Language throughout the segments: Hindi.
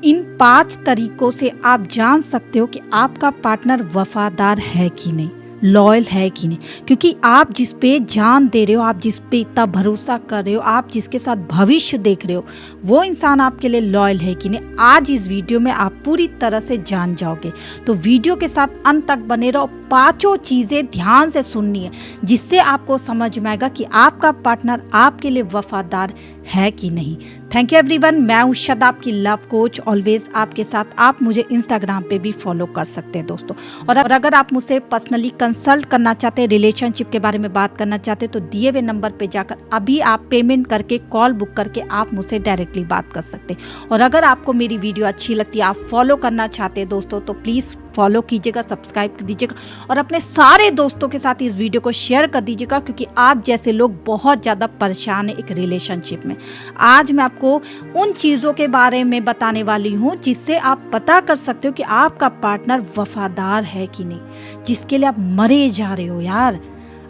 इन 5 तरीकों से आप जान सकते हो कि आपका पार्टनर वफादार है कि नहीं, लॉयल है कि नहीं। क्योंकि आप जिस पे जान दे रहे हो, आप जिस पे इतना भरोसा कर रहे हो, आप जिसके साथ भविष्य देख रहे हो, वो इंसान आपके लिए लॉयल है कि नहीं, आज इस वीडियो में आप पूरी तरह से जान जाओगे। तो वीडियो के साथ अंत तक बने रहो। 5 चीज़ें ध्यान से सुननी है जिससे आपको समझ में आएगा कि आपका पार्टनर आपके लिए वफादार है कि नहीं। Thank you everyone. मैं हूं शद, आपकी लव कोच, ऑलवेज आपके साथ। आप मुझे इंस्टाग्राम पे भी फॉलो कर सकते हैं दोस्तों। और अगर आप मुझसे पर्सनली कंसल्ट करना चाहते हैं, रिलेशनशिप के बारे में बात करना चाहते हैं, तो दिए हुए नंबर पे जाकर अभी आप पेमेंट करके कॉल बुक करके आप मुझसे डायरेक्टली बात कर सकते हैं। और अगर आपको मेरी वीडियो अच्छी लगती है, आप फॉलो करना चाहते हैं दोस्तों, तो प्लीज़ फॉलो कीजिएगा, सब्सक्राइब कर दीजिएगा और अपने सारे दोस्तों के साथ इस वीडियो को शेयर कर दीजिएगा, क्योंकि आप जैसे लोग बहुत ज़्यादा परेशान हैं एक रिलेशनशिप में। आज मैं आपको उन चीज़ों के बारे में बताने वाली हूँ जिससे आप पता कर सकते हो कि आपका पार्टनर वफादार है कि नहीं, जिसके लिए आप मरे जा रहे हो यार,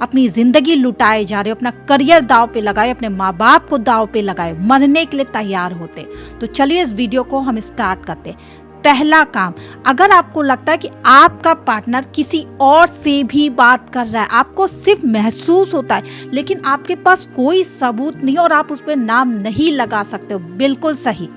अपनी ज़िंदगी लुटाए जा रहे हो, अपना करियर दाव पे लगाए, अपने माँ बाप को दाव पे लगाए, मरने के लिए तैयार होते। तो चलिए इस वीडियो को हम स्टार्ट करते हैं। पहला काम, अगर आपको लगता है कि आपका पार्टनर किसी और से भी बात कर रहा है, आपको सिर्फ महसूस होता है लेकिन आपके पास कोई सबूत नहीं और आप उस पर नाम नहीं लगा सकते हो, बिल्कुल सही,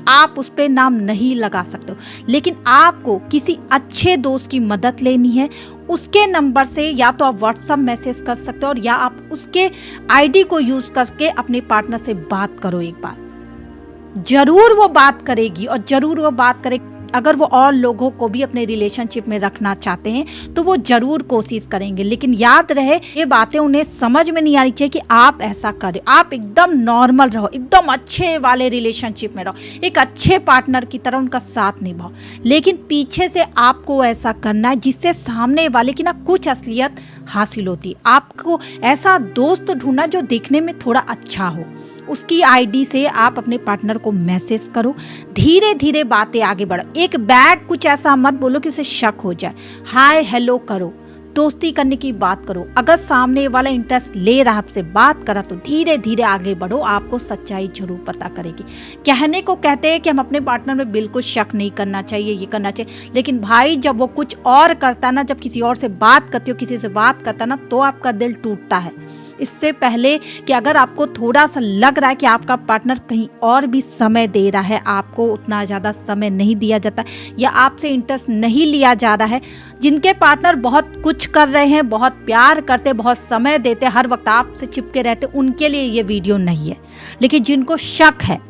आप उस पर नाम नहीं लगा सकते हो, लेकिन आपको किसी अच्छे दोस्त की मदद लेनी है। उसके नंबर से या तो आप व्हाट्सएप मैसेज कर सकते हो और या आप उसके आईडी को यूज करके अपने पार्टनर से बात करो। एक बार जरूर वो बात करेगी और जरूर वो बात करेगी। अगर वो और लोगों को भी अपने रिलेशनशिप में रखना चाहते हैं तो वो जरूर कोशिश करेंगे, लेकिन याद रहे ये बातें उन्हें समझ में नहीं आनी चाहिए कि आप ऐसा करें। आप एकदम नॉर्मल रहो, एकदम अच्छे वाले रिलेशनशिप में रहो, एक अच्छे पार्टनर की तरह उनका साथ निभाओ, लेकिन पीछे से आपको ऐसा करना है जिससे सामने वाले की ना कुछ असलियत हासिल होती है। आपको ऐसा दोस्त ढूंढना जो दिखने में थोड़ा अच्छा हो, उसकी आईडी से आप अपने पार्टनर को मैसेज करो, धीरे धीरे बातें आगे बढ़ो। एक बैग कुछ ऐसा मत बोलो कि उसे शक हो जाए, हाय हेलो करो, दोस्ती करने की बात करो। अगर सामने वाला इंटरेस्ट ले रहा आपसे बात करा तो धीरे धीरे आगे बढ़ो, आपको सच्चाई जरूर पता करेगी। कहने को कहते हैं कि हम अपने पार्टनर में बिल्कुल शक नहीं करना चाहिए, ये करना चाहिए, लेकिन भाई जब वो कुछ और करता ना, जब किसी और से बात करती हो, किसी से बात करता ना, तो आपका दिल टूटता है। इससे पहले कि अगर आपको थोड़ा सा लग रहा है कि आपका पार्टनर कहीं और भी समय दे रहा है, आपको उतना ज़्यादा समय नहीं दिया जाता या आपसे इंटरेस्ट नहीं लिया जा रहा है, जिनके पार्टनर बहुत कुछ कर रहे हैं, बहुत प्यार करते, बहुत समय देते, हर वक्त आपसे चिपके रहते, उनके लिए ये वीडियो नहीं है। लेकिन जिनको शक है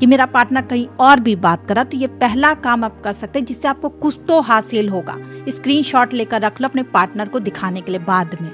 कि मेरा पार्टनर कहीं और भी बात करा, तो ये पहला काम आप कर सकते हैं जिससे आपको कुछ तो हासिल होगा। स्क्रीनशॉट लेकर रख लो अपने पार्टनर को दिखाने के लिए बाद में।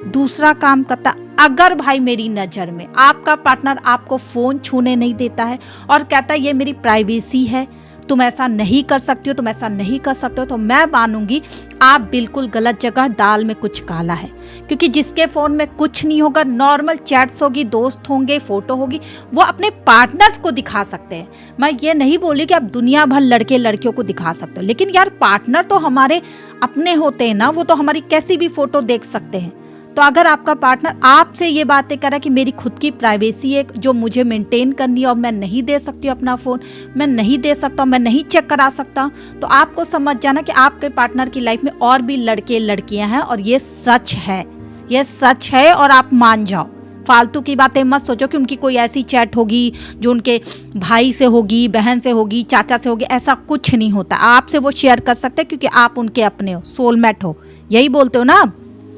दूसरा काम करता, अगर भाई मेरी नज़र में आपका पार्टनर आपको फ़ोन छूने नहीं देता है और कहता है ये मेरी प्राइवेसी है, तुम ऐसा नहीं कर सकती हो, तुम ऐसा नहीं कर सकते हो, तो मैं मानूंगी आप बिल्कुल गलत जगह, दाल में कुछ काला है। क्योंकि जिसके फ़ोन में कुछ नहीं होगा, नॉर्मल चैट्स होगी, दोस्त होंगे, फ़ोटो होगी, वो अपने पार्टनर्स को दिखा सकते हैं। मैं ये नहीं बोली कि आप दुनिया भर लड़के लड़कियों को दिखा सकते हो, लेकिन यार पार्टनर तो हमारे अपने होते हैं ना, वो तो हमारी कैसी भी फ़ोटो देख सकते हैं। तो अगर आपका पार्टनर आपसे ये बातें कर रहा है कि मेरी खुद की प्राइवेसी है जो मुझे मेंटेन करनी है और मैं नहीं दे सकती हूँ अपना फ़ोन, मैं नहीं दे सकता, मैं नहीं चेक करा सकता, तो आपको समझ जाना कि आपके पार्टनर की लाइफ में और भी लड़के लड़कियां हैं और ये सच है, ये सच है। और आप मान जाओ, फालतू की बातें मत सोचो कि उनकी कोई ऐसी चैट होगी जो उनके भाई से होगी, बहन से होगी, चाचा से होगी, ऐसा कुछ नहीं होता। आपसे वो शेयर कर सकते हैं क्योंकि आप उनके अपने हो, सोलमेट हो, यही बोलते हो ना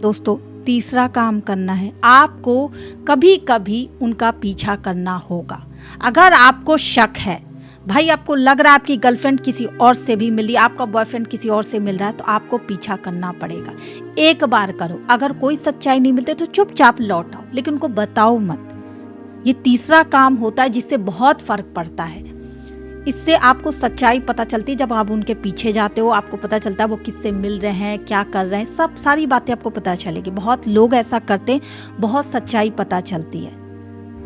दोस्तों। तीसरा काम करना है, आपको कभी कभी उनका पीछा करना होगा। अगर आपको शक है, भाई आपको लग रहा है आपकी गर्लफ्रेंड किसी और से भी मिली, आपका बॉयफ्रेंड किसी और से मिल रहा है, तो आपको पीछा करना पड़ेगा। एक बार करो, अगर कोई सच्चाई नहीं मिलती तो चुपचाप लौट आओ, लेकिन उनको बताओ मत। ये तीसरा काम होता है जिससे बहुत फर्क पड़ता है। इससे आपको सच्चाई पता चलती है। जब आप उनके पीछे जाते हो, आपको पता चलता है वो किससे मिल रहे हैं, क्या कर रहे हैं, सब सारी बातें आपको पता चलेगी। बहुत लोग ऐसा करते हैं, बहुत सच्चाई पता चलती है।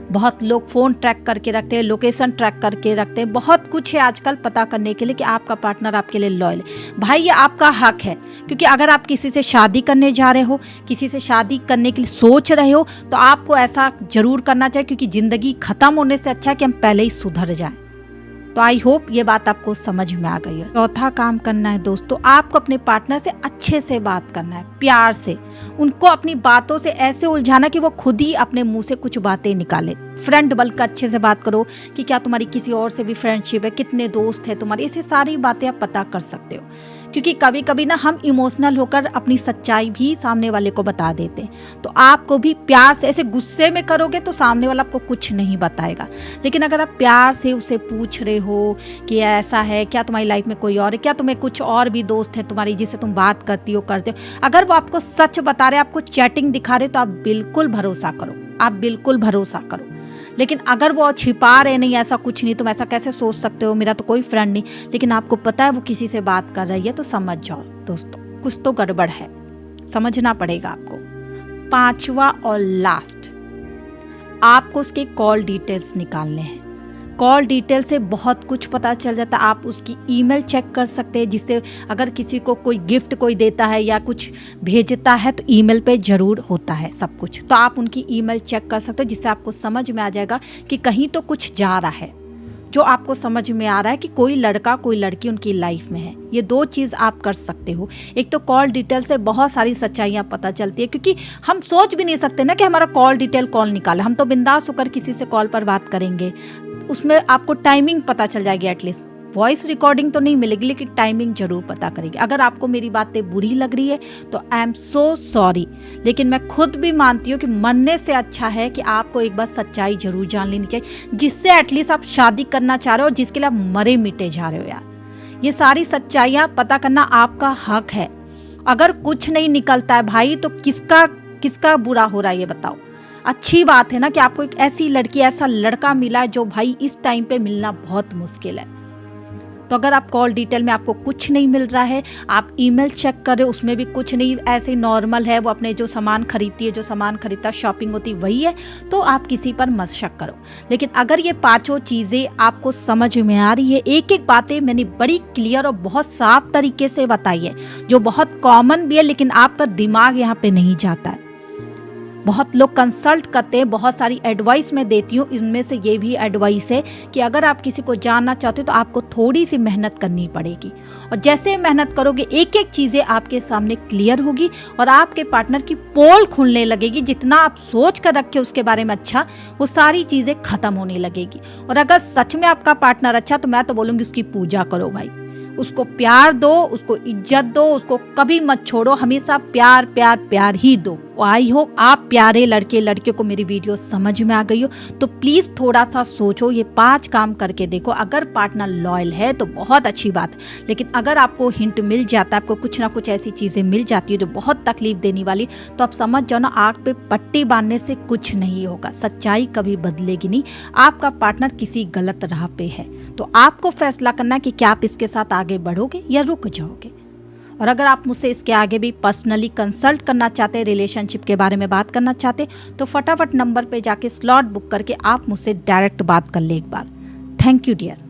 बहुत लोग फ़ोन ट्रैक करके रखते हैं, लोकेशन ट्रैक करके रखते हैं, बहुत कुछ है आजकल पता करने के लिए कि आपका पार्टनर आपके लिए लॉयल है। भाई ये आपका हक है, क्योंकि अगर आप किसी से शादी करने जा रहे हो, किसी से शादी करने के लिए सोच रहे हो, तो आपको ऐसा जरूर करना चाहिए, क्योंकि ज़िंदगी ख़त्म होने से अच्छा है कि हम पहले ही सुधर जाएं। तो आई होप ये बात आपको समझ में आ गई है। चौथा काम करना है दोस्तों, आपको अपने पार्टनर से अच्छे से बात करना है, प्यार से। उनको अपनी बातों से ऐसे उलझाना कि वो खुद ही अपने मुंह से कुछ बातें निकाले। फ्रेंड बनकर अच्छे से बात करो कि क्या तुम्हारी किसी और से भी फ्रेंडशिप है, कितने दोस्त है तुम्हारे, ऐसी सारी बातें आप पता कर सकते हो। क्योंकि कभी कभी ना हम इमोशनल होकर अपनी सच्चाई भी सामने वाले को बता देते हैं। तो आपको भी प्यार से, ऐसे गुस्से में करोगे तो सामने वाला आपको कुछ नहीं बताएगा। लेकिन अगर आप प्यार से उसे पूछ रहे हो कि ऐसा है, क्या तुम्हारी लाइफ में कोई और है, क्या तुम्हें कुछ और भी दोस्त है तुम्हारी जिससे तुम बात करती हो, करते हो, अगर वो आपको सच बता रहे, आपको चैटिंग दिखा रहे, तो आप बिल्कुल भरोसा करो, आप बिल्कुल भरोसा करो। लेकिन अगर वो छिपा रहे, नहीं ऐसा कुछ नहीं, तुम ऐसा कैसे सोच सकते हो, मेरा तो कोई फ्रेंड नहीं, लेकिन आपको पता है वो किसी से बात कर रही है, तो समझ जाओ दोस्तों कुछ तो गड़बड़ है, समझना पड़ेगा आपको। पांचवा और लास्ट, आपको उसके कॉल डिटेल्स निकालने हैं। कॉल डिटेल से बहुत कुछ पता चल जाता है। आप उसकी ईमेल चेक कर सकते हैं, जिससे अगर किसी को कोई गिफ्ट कोई देता है या कुछ भेजता है तो ईमेल पे ज़रूर होता है सब कुछ। तो आप उनकी ईमेल चेक कर सकते हो, जिससे आपको समझ में आ जाएगा कि कहीं तो कुछ जा रहा है, जो आपको समझ में आ रहा है कि कोई लड़का कोई लड़की उनकी लाइफ में है। ये दो चीज़ आप कर सकते हो। एक तो कॉल डिटेल से बहुत सारी सच्चाइयाँ पता चलती है, क्योंकि हम सोच भी नहीं सकते ना कि हमारा कॉल डिटेल कौन निकाले। हम तो बिंदास होकर किसी से कॉल पर बात करेंगे, उसमें आपको टाइमिंग पता चल जाएगी, एटलीस्ट वॉइस रिकॉर्डिंग तो नहीं मिलेगी, लेकिन टाइमिंग जरूर पता करेगी। अगर आपको मेरी बातें बुरी लग रही है तो आई एम सो सॉरी, लेकिन मैं खुद भी मानती हूँ कि मरने से अच्छा है कि आपको एक बार सच्चाई जरूर जान लेनी चाहिए, जिससे एटलीस्ट आप शादी करना चाह रहे हो, जिसके लिए आप मरे मिटे जा रहे हो। यार ये सारी सच्चाइयाँ पता करना आपका हक है। अगर कुछ नहीं निकलता है भाई, तो किसका बुरा हो रहा है ये बताओ। अच्छी बात है ना कि आपको एक ऐसी लड़की, ऐसा लड़का मिला है जो भाई इस टाइम पे मिलना बहुत मुश्किल है। तो अगर आप कॉल डिटेल में आपको कुछ नहीं मिल रहा है, आप ईमेल चेक कर रहे हो, उसमें भी कुछ नहीं, ऐसे नॉर्मल है, वो अपने जो सामान खरीदती है, जो सामान खरीदता शॉपिंग होती वही है, तो आप किसी पर मत शक करो। लेकिन अगर ये पांचों चीज़ें आपको समझ में आ रही है, एक एक बातें मैंने बड़ी क्लियर और बहुत साफ तरीके से बताई है, जो बहुत कॉमन भी है, लेकिन आपका दिमाग यहाँ पे नहीं जाता है। बहुत लोग कंसल्ट करते हैं, बहुत सारी एडवाइस मैं देती हूँ, इनमें से ये भी एडवाइस है कि अगर आप किसी को जानना चाहते हो तो आपको थोड़ी सी मेहनत करनी पड़ेगी, और जैसे मेहनत करोगे एक एक चीज़ें आपके सामने क्लियर होगी और आपके पार्टनर की पोल खुलने लगेगी। जितना आप सोच कर रखे उसके बारे में अच्छा, वो सारी चीज़ें खत्म होने लगेगी। और अगर सच में आपका पार्टनर अच्छा, तो मैं तो बोलूँगी उसकी पूजा करो भाई, उसको प्यार दो, उसको इज्जत दो, उसको कभी मत छोड़ो, हमेशा प्यार प्यार प्यार ही दो। आई होप आप प्यारे लड़के लड़कियों को मेरी वीडियो समझ में आ गई हो, तो प्लीज थोड़ा सा सोचो, ये 5 काम करके देखो। अगर पार्टनर लॉयल है तो बहुत अच्छी बात, लेकिन अगर आपको हिंट मिल जाता है, आपको कुछ ना कुछ ऐसी चीजें मिल जाती है जो बहुत तकलीफ देने वाली, तो आप समझ जाओ ना, आग पे पट्टी बांधने से कुछ नहीं होगा, सच्चाई कभी बदलेगी नहीं। आपका पार्टनर किसी गलत राह पे है, तो आपको फैसला करना है कि क्या आप इसके साथ आगे बढ़ोगे या रुक जाओगे। और अगर आप मुझसे इसके आगे भी पर्सनली कंसल्ट करना चाहते हैं, रिलेशनशिप के बारे में बात करना चाहते, तो फटाफट नंबर पे जाके स्लॉट बुक करके आप मुझसे डायरेक्ट बात कर ले एक बार। Thank you dear.